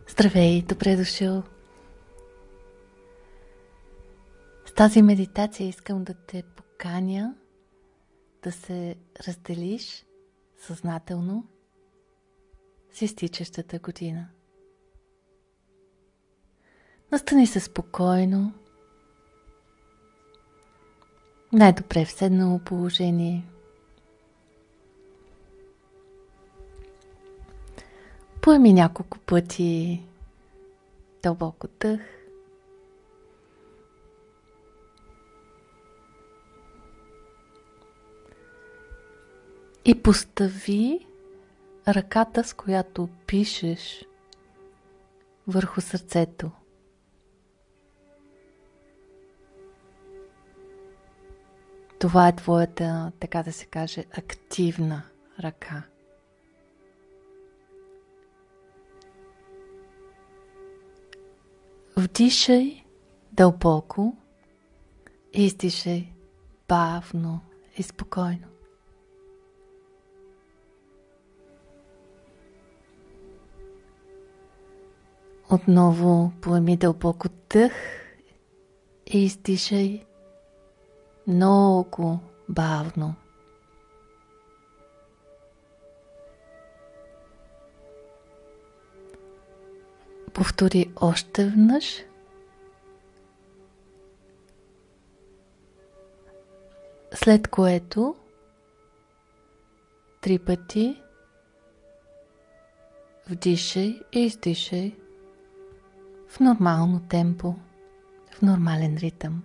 Здравей, добре дошъл! С тази медитация искам да те поканя да се разделиш съзнателно с изтичащата година. Настани се спокойно, най-добре в седнало положение. Поеми няколко пъти дълбоко дъх. И постави ръката, с която пишеш, върху сърцето. Това е твоята, така да се каже, активна ръка. Вдишай дълбоко и издишай бавно и спокойно. Отново поеми дълбоко дъх и издишай много бавно. Повтори още веднъж. След което 3 пъти вдишай и издишай в нормално темпо, в нормален ритъм.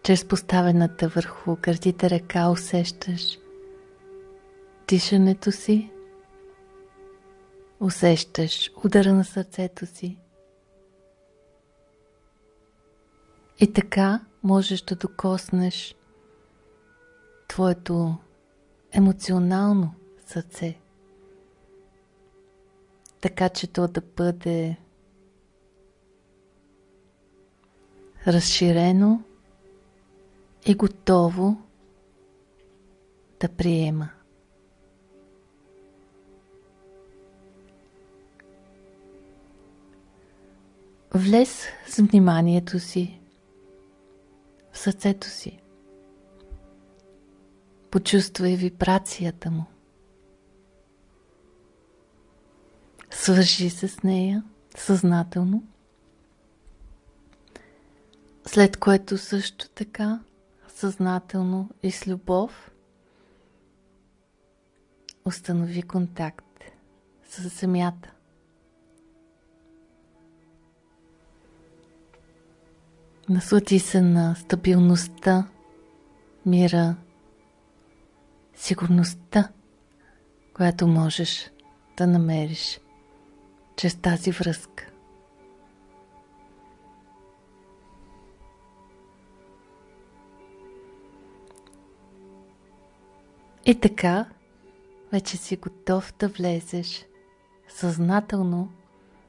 Чрез поставената върху гърдите ръка усещаш дишането си, усещаш удара на сърцето си. И така можеш да докоснеш твоето емоционално сърце, така че то да бъде разширено и готово да приема. Влез с вниманието си в сърцето си. Почувствай вибрацията му. Свържи се с нея съзнателно, след което също така съзнателно и с любов установи контакт с земята. Наслади се на стабилността, мира, сигурността, която можеш да намериш чрез тази връзка. И така, вече си готов да влезеш съзнателно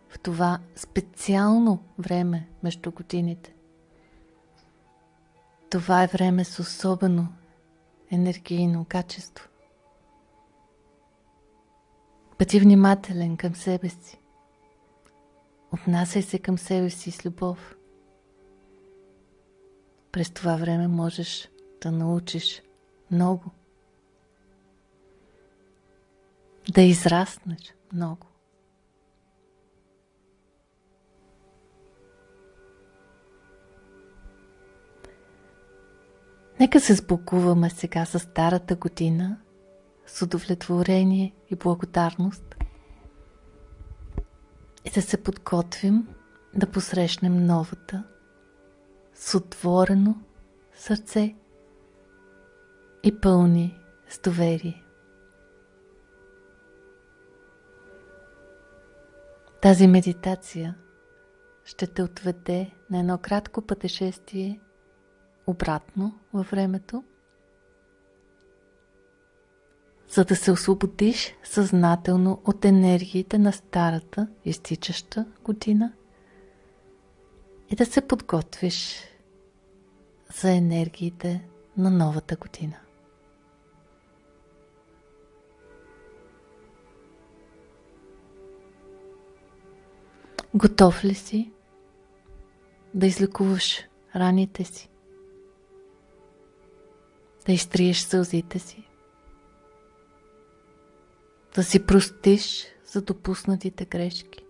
в това специално време между годините. Това е време с особено енергийно качество. Бъди внимателен към себе си. Отнасяй се към себе си с любов. През това време можеш да научиш много. Да израснеш много. Нека се сбогуваме сега с старата година с удовлетворение и благодарност и да се подготвим да посрещнем новата с отворено сърце и пълни с доверие. Тази медитация ще те отведе на едно кратко пътешествие обратно във времето, за да се освободиш съзнателно от енергиите на старата изтичаща година и да се подготвиш за енергиите на новата година. Готов ли си да излекуваш раните си? Да изтриеш сълзите си? Да си простиш за допуснатите грешки?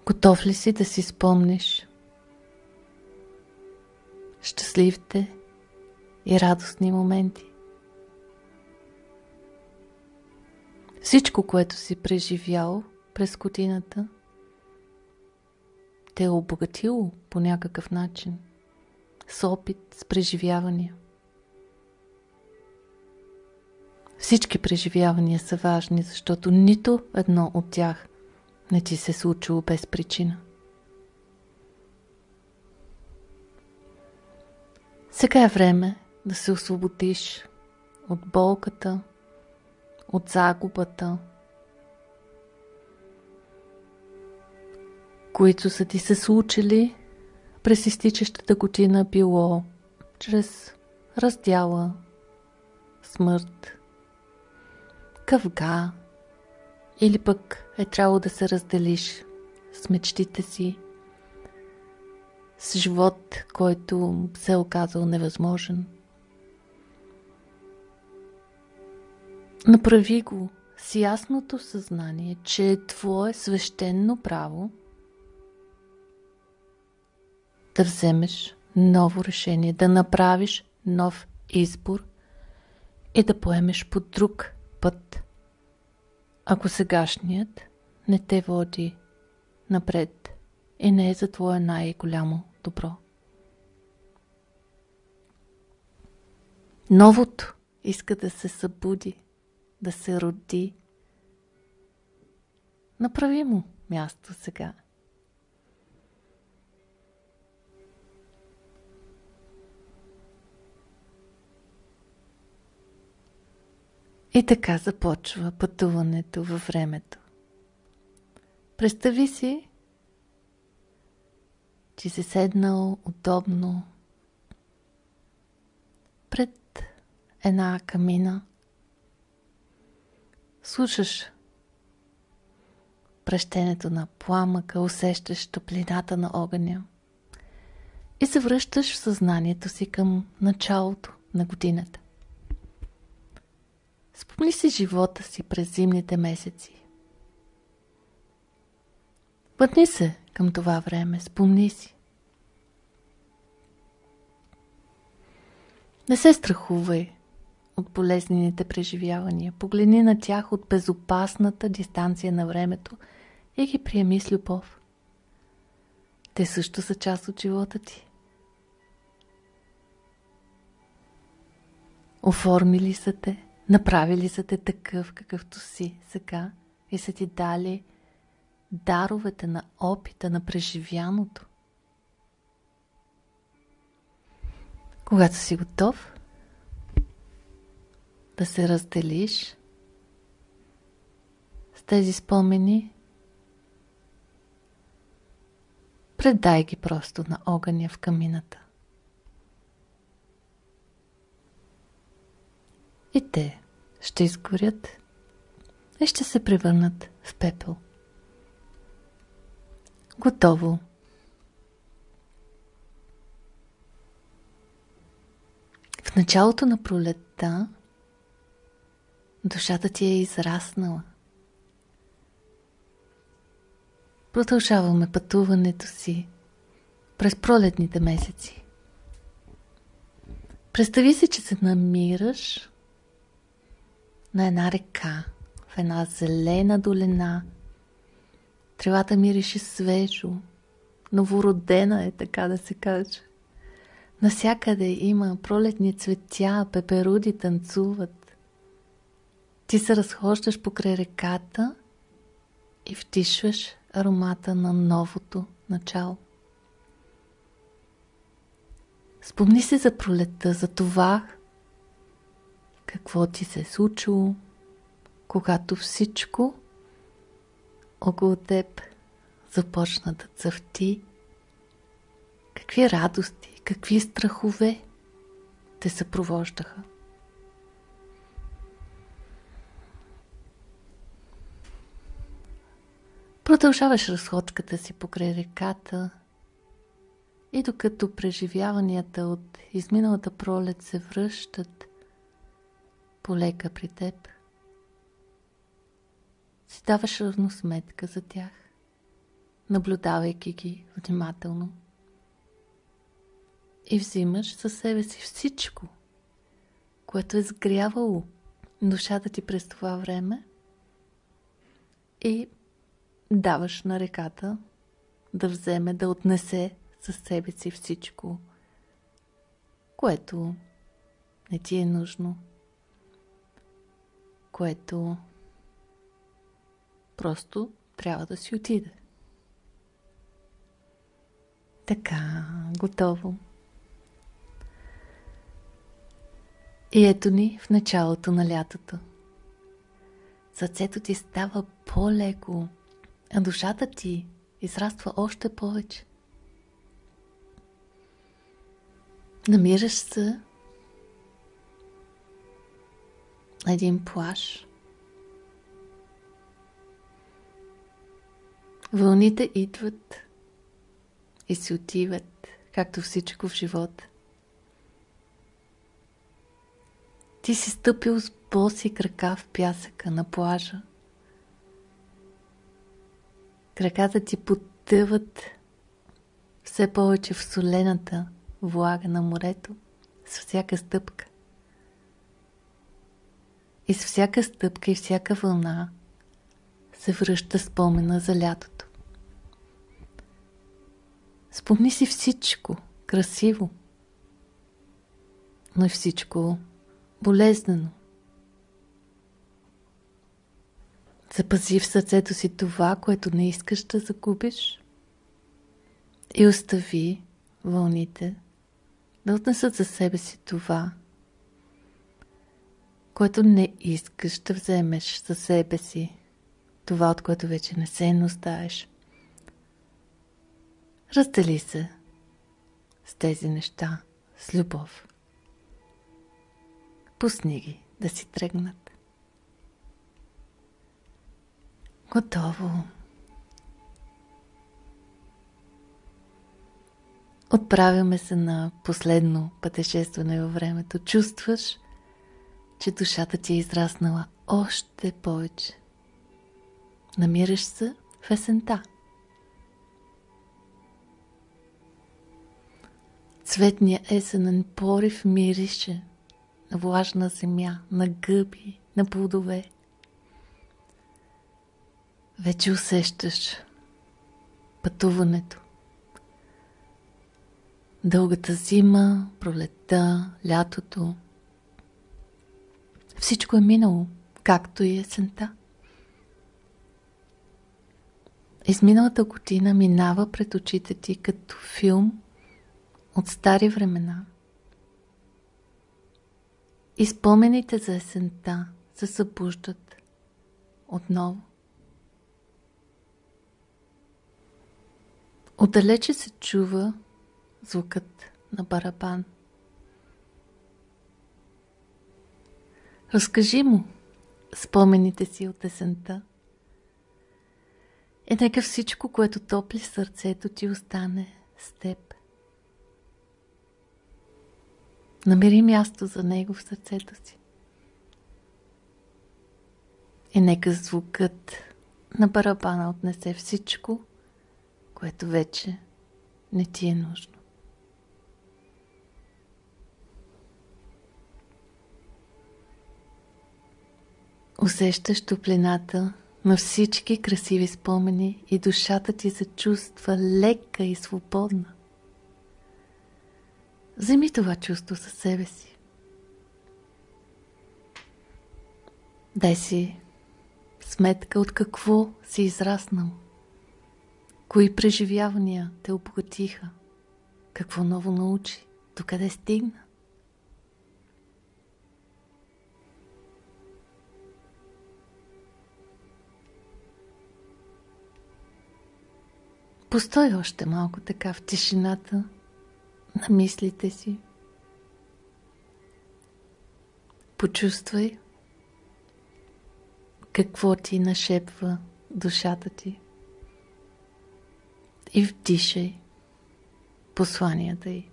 Готов ли си да си спомниш щастливите и радостни моменти? Всичко, което си преживял през годината, те е обогатило по някакъв начин, с опит, с преживявания. Всички преживявания са важни, защото нито едно от тях не ти се случило без причина. Сега е време да се освободиш от болката, от загубата, които са ти се случили през изтичащата година, било чрез раздяла, смърт, къвга, или пък е трябвало да се разделиш с мечтите си, с живот, който се е оказал невъзможен. Направи го с ясното съзнание, че е твое свещено право да вземеш ново решение, да направиш нов избор и да поемеш по друг път, ако сегашният не те води напред и не е за твое най-голямо добро. Новото иска да се събуди, да се роди. Направи му място сега. И така започва пътуването във времето. Представи си, че си седнал удобно пред една камина. Слушаш пръщенето на пламъка, усещаш топлината на огъня и се връщаш в съзнанието си към началото на годината. Спомни си живота си през зимните месеци. Върни се към това време, спомни си. Не се страхувай от болезнените преживявания. Погледни на тях от безопасната дистанция на времето и ги приеми с любов. Те също са част от живота ти. Оформили са те, направили са те такъв, какъвто си сега и са ти дали даровете на опита, на преживяното. Когато си готов да се разделиш с тези спомени, предай ги просто на огъня в камината. И те ще изгорят и ще се превърнат в пепел. Готово. В началото на пролетта душата ти е израснала. Продължаваме пътуването си през пролетните месеци. Представи си, че се намираш на една река, в една зелена долина. Тревата мирише свежо, новородена е, така да се каже. Насякъде има пролетни цветя, пеперуди танцуват. Ти се разхождаш покрай реката и вдишваш аромата на новото начало. Спомни се за пролетта, за това, какво ти се е случило, когато всичко около теб започна да цъфти. Какви радости, какви страхове те съпровождаха. Продължаваш разходката си покрай реката и докато преживяванията от изминалата пролет се връщат полека при теб, си даваш равносметка за тях, наблюдавайки ги внимателно, и взимаш със себе си всичко, което е сгрявало душата ти през това време, и даваш на реката да вземе, да отнесе със себе си всичко, което не ти е нужно, което просто трябва да си отиде. Така, готово. И ето ни в началото на лятото. Сърцето ти става по-леко, а душата ти израства още повече. Намираш се на един плаж. Вълните идват и си отиват, както всичко в живота. Ти си стъпил с боси крака в пясъка на плажа. Краката ти потъват все повече в солената влага на морето с всяка стъпка. И с всяка стъпка и всяка вълна се връща спомена за лятото. Спомни си всичко красиво, но и всичко болезнено. Запази в сърцето си това, което не искаш да загубиш, и остави вълните да отнесат за себе си това, което не искаш да вземеш за себе си, това, от което вече не се нуждаеш. Раздели се с тези неща с любов. Пусни ги да си тръгнат. Готово. Отправяме се на последно пътешестване във времето. Чувстваш, че душата ти е израснала още повече. Намираш се в есента. Цветният есенен порив мирише на влажна земя, на гъби, на плодове. Вече усещаш пътуването. Дългата зима, пролетта, лятото. Всичко е минало, както и есента. Изминалата година минава пред очите ти като филм от стари времена. И спомените за есента се събуждат отново. Отдалече се чува звукът на барабан. Разкажи му спомените си от есента. И нека всичко, което топли сърцето ти, остане с теб. Намери място за него в сърцето си. И нека звукът на барабана отнесе всичко, което вече не ти е нужно. Усещаш топлината на всички красиви спомени и душата ти се чувства лека и свободна. Вземи това чувство със себе си. Дай си сметка от какво си израснал. Кои преживявания те обогатиха? Какво ново научи? Докъде стигна? Постой още малко така в тишината на мислите си. Почувствай какво ти нашепва душата ти. и вдишай посланията й.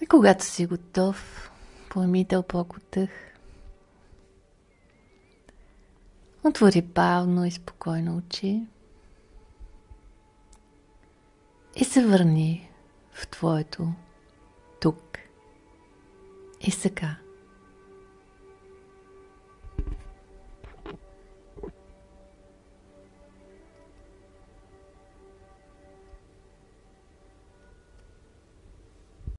И когато си готов, поеми дълбоко дъх. Отвори бавно и спокойно очи и се върни в твоето тук и сега.